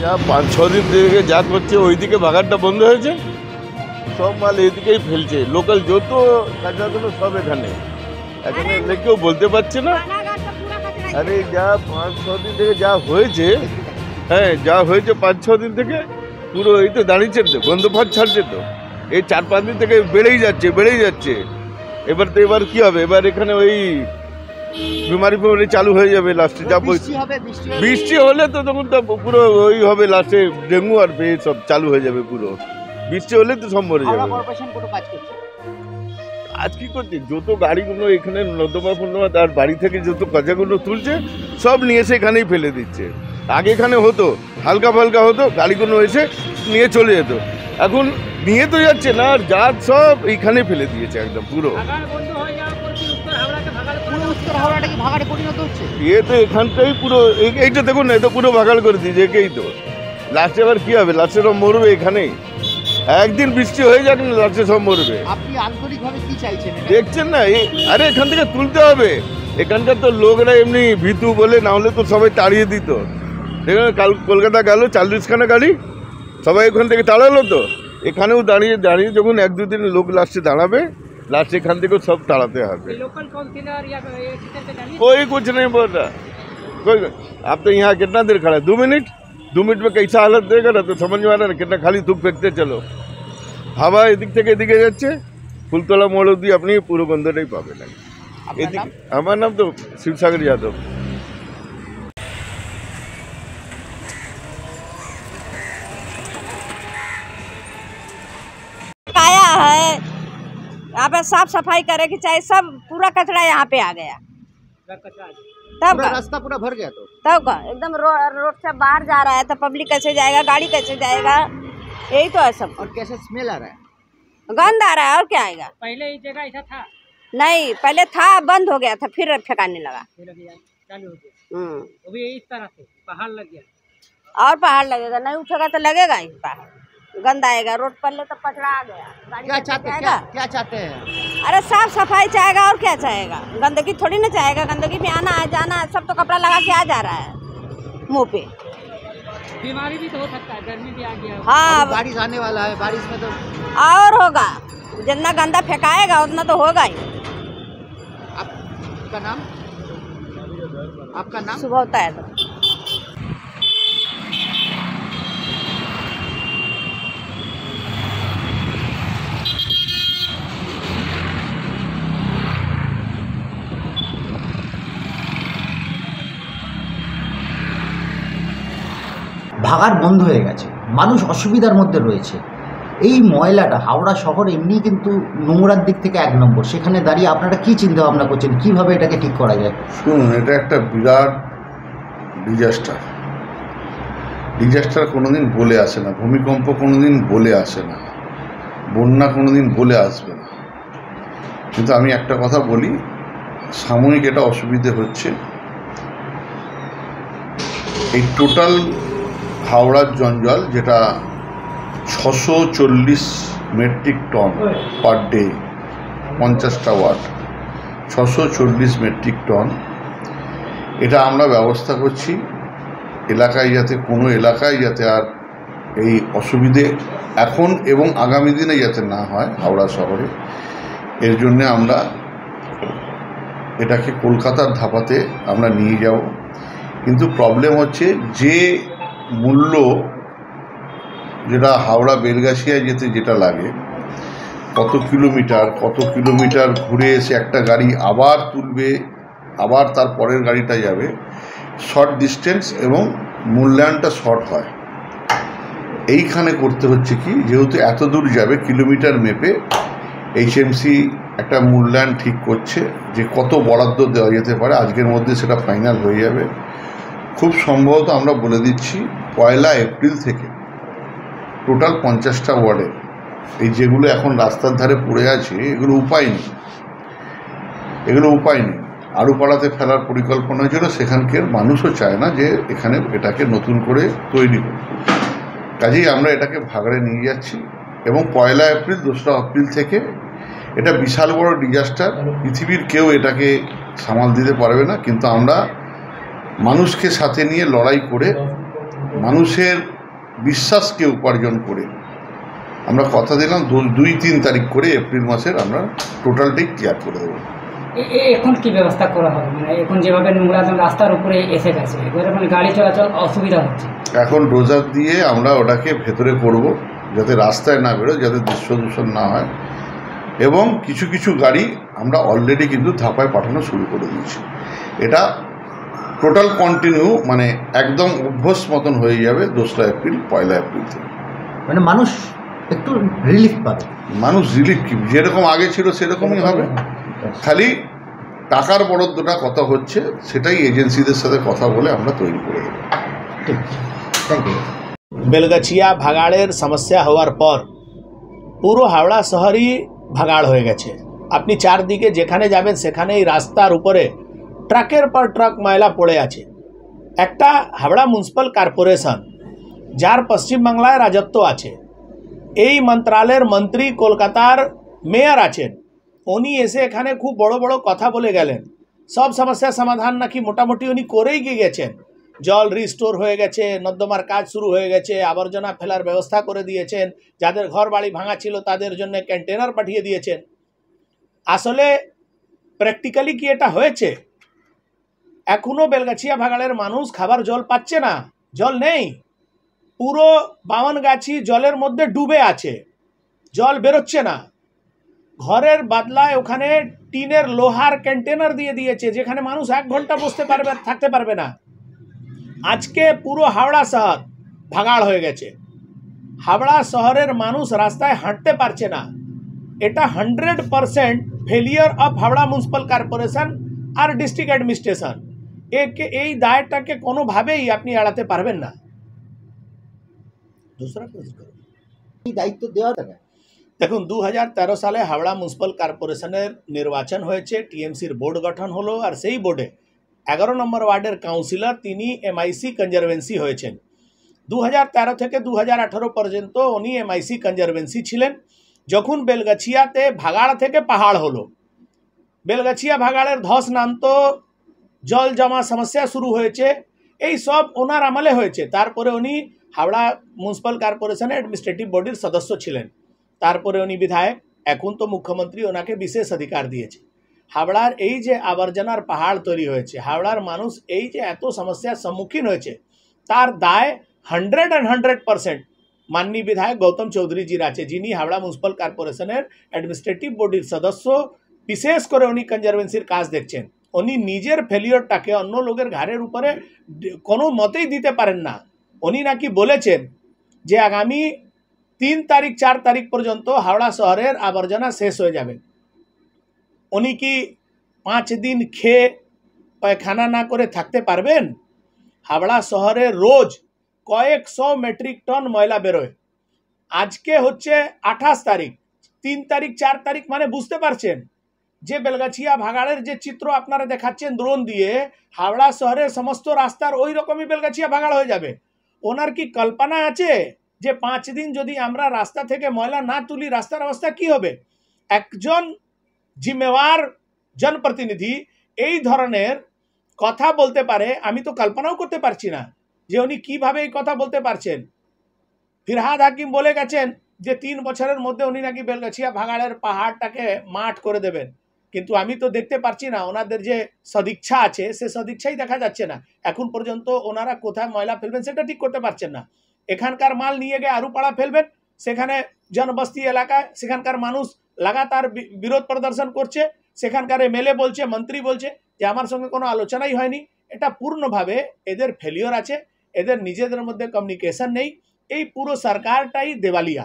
যা 5-6 দিন থেকে যা করছে ওইদিকে ভাগাড়টা বন্ধ হয়েছে, সব মাল এইদিকেই ফেলছে। লোকাল যত কাঁচাগুলো সব এখানে কেউ বলতে পারছে না। আরে যা 5-6 দিন থেকে যা হয়েছে, হ্যাঁ যা হয়েছে 5-6 দিন থেকে পুরো এই তো দাঁড়িয়েছে তো, গন্ধ ফাঁদ ছাড়ছে তো। এই 4-5 দিন থেকে বেড়েই যাচ্ছে। এবার কি হবে? এবার এখানে ওই বিমারি চালু হয়ে যাবে লাস্টে। যা বৃষ্টি হলে তো তখন তো পুরো ওই হবে লাস্টে, ডেঙ্গু আর সব চালু হয়ে যাবে। পুরো বৃষ্টি হলে তো সব মরে যাবে। আজ কি করছে, যত গাড়িগুলো এখানে নর্দমা ফর্দমা তার বাড়ি থেকে যত কাঁচাগুলো তুলছে সব নিয়ে এসে এখানেই ফেলে দিচ্ছে। আগে এখানে হতো হালকা ফালকা হতো, গাড়িগুলো এসে নিয়ে চলে যেত। এখন নিয়ে তো যাচ্ছে না, আর যা সব এইখানে ফেলে দিয়েছে একদম পুরো। এ তো এখানটাই পুরো, এইটা দেখুন না, এটা পুরো ভাগাড় করে দিয়েছে একেই তো। লাস্টে আবার কি হবে? লাস্টে সব মরবে এখানেই। একদিন বৃষ্টি হয়ে যাক না, লাস্টে সব মরবে। আপনি আন্তরিকভাবে কি চাইছেন? দেখছেন না, আরে এখান থেকে তুলতে হবে। এখানকার তো লোকরা এমনি ভীতু বলে, না হলে তো সবাই তাড়িয়ে দিত। দেখুন কাল কলকাতা গেল 40খানা গাড়ি, সবাই ওখান থেকে তাড়ালো তো। এখানেও দাঁড়িয়ে যখন 1-2 दिन লোক লাস্টে দাঁড়াবে, लास्ट एखान থেকে सब ताड़ाते হবে। लोकल काउंसिलर या कोई कुछ नहीं बोल रहा कोई। आप तो यहाँ कितना देर खड़ा है? 2 मिनट 2 मिनट में कैसा हालत देगा ना, तो समझ में आ रहा है कितना खाली थूक फेंकते चलो। হাওয়া এদিক থেকে এদিকে যাচ্ছে, ফুলতলা মোড় অবধি আপনি পুরো গন্ধটাই পাবেন। এদিকে আমার নাম তো শিবসাগর যাদব। आया है यहाँ पे साफ सफाई करे की चाहिए, सब पूरा कचरा यहाँ पे आ गया। तब रास्ता पूरा भर गया तो तब एकदम रोड से बाहर जा रहा है, तो पब्लिक कैसे जाएगा, गाड़ी कैसे जाएगा? यही तो है सब। और कैसे स्मेल आ रहा है? गंद आ रहा है, और क्या आएगा? पहले इस जगह ऐसा था नहीं, पहले था, बंद हो गया था, फिर फेंकाने लगा। चालू हो गया। अभी इस तरह से पहाड़ लग गया। और पहाड़ लगेगा? नहीं उठेगा तो लगेगा ही पहाड़, गंद आएगा। रोड पर ले तो कचरा आ गया। क्या चाहते हैं? अरे साफ सफाई चाहेगा, और क्या चाहेगा? गंदगी थोड़ी ना चाहेगा। गंदगी में आना है जाना है, सब तो कपड़ा लगा के आ जा रहा है मुंह पे। बीमारी भी तो हो सकता है, गर्मी भी आ गया। हाँ बारिश आने वाला है, बारिश में तो और होगा, जितना गंदा फेंकाएगा उतना तो होगा ही। आपका नाम? सुबह होता है तो ভাগাড় বন্ধ হয়ে গেছে, মানুষ অসুবিধার মধ্যে রয়েছে। এই ময়লাটা হাওড়া শহর এমনি কিন্তু নোংরার দিক থেকে 1 নম্বর। সেখানে দাঁড়িয়ে আপনারা কি চিন্তা ভাবনা করছেন, কিভাবে এটাকে ঠিক করা যায়? শুনুন, এটা একটা বিরাট ডিজাস্টার কোনোদিন বলে আসে না, ভূমিকম্প কোনোদিন বলে আসে না, বন্যা কোনোদিন বলে আসবে না। কিন্তু আমি একটা কথা বলি, সাময়িক এটা অসুবিধে হচ্ছে। এই টোটাল হাওড়ার জঞ্জাল, যেটা 640 মেট্রিক টন পার ডে, 50টা ওয়াট, 640 মেট্রিক টন, এটা আমরা ব্যবস্থা করছি এলাকায়, যাতে কোনো এলাকায় যাতে আর এই অসুবিধে এখন এবং আগামী দিনে যাতে না হয় হাওড়া শহরে। এর জন্যে আমরা এটাকে কলকাতার ধাপাতে আমরা নিয়ে যাব। কিন্তু প্রবলেম হচ্ছে যে মূল্য যেটা হাওড়া বেলগাছিয়ায় যেতে যেটা লাগে, কত কিলোমিটার ঘুরে এসে একটা গাড়ি আবার তুলবে, আবার তার পরের গাড়িটা যাবে, শর্ট ডিস্টেন্স এবং মূল্যায়নটা শর্ট হয়। এইখানে করতে হচ্ছে কি, যেহেতু এত দূর যাবে কিলোমিটার মেপে এইচএমসি একটা মূল্যায়ন ঠিক করছে যে কত বরাদ্দ দেওয়া যেতে পারে। আজকের মধ্যে সেটা ফাইনাল হয়ে যাবে। খুব সম্ভবত আমরা বলে দিচ্ছি 1 এপ্রিল থেকে টোটাল 50টা ওয়ার্ডের এই যেগুলো এখন রাস্তার ধারে পড়ে আছে, এগুলো উপায় নেই, আরও পাড়াতে ফেলার পরিকল্পনা ছিল। সেখানকার মানুষও চায় না যে এখানে এটাকে নতুন করে তৈরি করবে। কাজেই আমরা এটাকে ভাগাড়ে নিয়ে যাচ্ছি এবং 1 এপ্রিল 2রা এপ্রিল থেকে এটা বিশাল বড় ডিজাস্টার, পৃথিবীর কেউ এটাকে সামাল দিতে পারবে না। কিন্তু আমরা মানুষকে সাথে নিয়ে লড়াই করে মানুষের বিশ্বাসকে উপার্জন করে আমরা কথা দিলাম 2-3 তারিখ করে এপ্রিল মাসের আমরা টোটালটাই ক্লিয়ার করে দেবো। এখন কি ব্যবস্থা করা হবে, মানে এখন যেভাবে নোংরা একদম রাস্তার উপরে এসে গেছে, এবারে মানে গাড়ি চলাচল অসুবিধা হচ্ছে। এখন ডোজার দিয়ে আমরা ওটাকে ভেতরে করব, যাতে রাস্তায় না বেরোয়, যাতে দৃশ্য দূষণ না হয়। এবং কিছু কিছু গাড়ি আমরা অলরেডি কিন্তু ধাপায় পাঠানো শুরু করে দিয়েছি। এটা টোটাল কন্টিনিউ, মানে একদম অভ্যস মতন হয়ে যাবে 2রা এপ্রিল 1লা এপ্রিল থেকে। মানে মানুষ একটু রিলিফ পাবে। মানুষ রিলিফ কি যেরকম আগে ছিল সেরকমই হবে, খালি টাকার বরাদ্দটা কথা হচ্ছে, সেটাই এজেন্সিদের সাথে কথা বলে আমরা তৈরি করে দেবো। ঠিক, থ্যাংক ইউ। বেলগাছিয়া ভাগাড়ের সমস্যা হওয়ার পর পুরো হাওড়া শহরই ভাগাড় হয়ে গেছে। আপনি চারদিকে যেখানে যাবেন সেখানেই রাস্তার উপরে ট্রাকের পর ট্রাক ময়লা পড়ে আছে। একটা হাওড়া মিউনিসিপ্যাল কর্পোরেশন, যার পশ্চিমবাংলায় রাজত্ব আছে, এই মন্ত্রালয়ের মন্ত্রী কলকাতার মেয়র আছেন, উনি এসে এখানে খুব বড় বড় কথা বলে গেলেন। সব সমস্যার সমাধান নাকি মোটামুটি উনি করেই গিয়ে গেছেন। জল রিস্টোর হয়ে গেছে, নর্দমার কাজ শুরু হয়ে গেছে, আবর্জনা ফেলার ব্যবস্থা করে দিয়েছেন, যাদের ঘর বাড়ি ভাঙা ছিল তাদের জন্য কন্টেনার পাঠিয়ে দিয়েছেন। আসলে প্র্যাকটিক্যালি কি এটা হয়েছে? এখনও বেলগাছিয়া ভাগাড়ের মানুষ খাবার জল পাচ্ছে না, জল নেই। পুরো বামনগাছি জলের মধ্যে ডুবে আছে, জল বেরোচ্ছে না। ঘরের বদলায় ওখানে টিনের লোহার কন্টেনার দিয়ে দিয়েছে, যেখানে মানুষ 1 ঘন্টা বসতে পারবে, থাকতে পারবে না। আজকে পুরো হাওড়া শহর ভাগাড় হয়ে গেছে। হাওড়া শহরের মানুষ রাস্তায় হাঁটতে পারছে না। এটা 100% failure of Howrah municipal corporation আর ডিস্ট্রিক্ট অ্যাডমিনিস্ট্রেশন। এই দায়টাকে কোনোভাবেই আপনি এড়াতে পারবেন না। এই দায়িত্ব দেওয়া থাকে। দেখুন, 2013 সালে হাওড়া মিউনিসিপ্যাল কর্পোরেশনের নির্বাচন হয়েছে, টিএমসির বোর্ড গঠন হলো, আর সেই বোর্ডে 11 নম্বর ওয়ার্ডের কাউন্সিলর তিনি এমআইসি কনজারভেন্সি হয়েছেন। 2013 থেকে 2018 পর্যন্ত উনি এমআইসি কনজারভেন্সি ছিলেন। যখন বেলগাছিয়াতে ভাগাড় থেকে পাহাড় হলো, বেলগাছিয়া ভাগাড়ের ধস নামতো, জল জমা সমস্যা শুরু হয়েছে, এই সব ওনার আমলে হয়েছে। তারপরে উনি হাওড়া মিউনিসিপ্যাল কর্পোরেশনের অ্যাডমিনিস্ট্রেটিভ বডির সদস্য ছিলেন, তারপরে উনি বিধায়ক, এখন তো মুখ্যমন্ত্রী ওনাকে বিশেষ অধিকার দিয়েছে। হাওড়ার এই যে আবর্জনার পাহাড় তৈরি হয়েছে, হাওড়ার মানুষ এই যে এত সমস্যার সম্মুখীন হয়েছে, তার দায় 100% মাননীয় বিধায়ক গৌতম চৌধুরীজির আছে, যিনি হাওড়া মিউনিসিপ্যাল কর্পোরেশনের অ্যাডমিনিস্ট্রেটিভ বডির সদস্য। বিশেষ করে উনি কনজারভেন্সির কাজ দেখছেন। উনি নিজের ফেলিওরটাকে অন্য লোকের ঘাড়ের উপরে কোনো মতেই দিতে পারেন না। উনি নাকি বলেছেন যে আগামী 3 তারিখ 4 তারিখ পর্যন্ত হাওড়া শহরের আবর্জনা শেষ হয়ে যাবে। উনি কি 5 দিন খেয়ে পায়খানা না করে থাকতে পারবেন? হাওড়া শহরে রোজ কয়েকশো মেট্রিক টন ময়লা বেরোয়। আজকে হচ্ছে 28 তারিখ, 3 তারিখ 4 তারিখ মানে বুঝতে পারছেন যে বেলগাছিয়া ভাগাড়ের যে চিত্র আপনারা দেখাচ্ছেন ড্রোন দিয়ে, হাওড়া শহরের সমস্ত রাস্তার ওই রকমই বেলগাছিয়া ভাগাড় হয়ে যাবে। ওনার কি কল্পনা আছে যে 5 দিন যদি আমরা রাস্তা থেকে ময়লা না তুলি রাস্তার অবস্থা কি হবে? একজন জিম্মেওয়ার জনপ্রতিনিধি এই ধরনের কথা বলতে পারে, আমি তো কল্পনাও করতে পারছি না যে উনি কিভাবে এই কথা বলতে পারছেন। ফিরহাদ হাকিম বলে গেছেন যে 3 বছরের মধ্যে উনি নাকি বেলগাছিয়া ভাগাড়ের পাহাড়টাকে মাঠ করে দেবেন, কিন্তু আমি তো দেখতে পারছি না। ওনাদের যে সদিচ্ছা আছে সে সদিচ্ছাই দেখা যাচ্ছে না। এখন পর্যন্ত ওনারা কোথায় ময়লা ফেলবেন সেটা ঠিক করতে পারছেন না। এখানকার মাল নিয়ে গিয়ে আরুপাড়া ফেলবেন, সেখানে জনবস্তি এলাকায় সেখানকার মানুষ লাগাতার বিরোধ প্রদর্শন করছে। সেখানকার এমএলএ বলছে, মন্ত্রী বলছে যে আমার সঙ্গে কোনো আলোচনাই হয়নি। এটা পূর্ণভাবে এদের ফেলিওর আছে, এদের নিজেদের মধ্যে কমিউনিকেশন নেই। এই পুরো সরকারটাই দেওয়ালিয়া।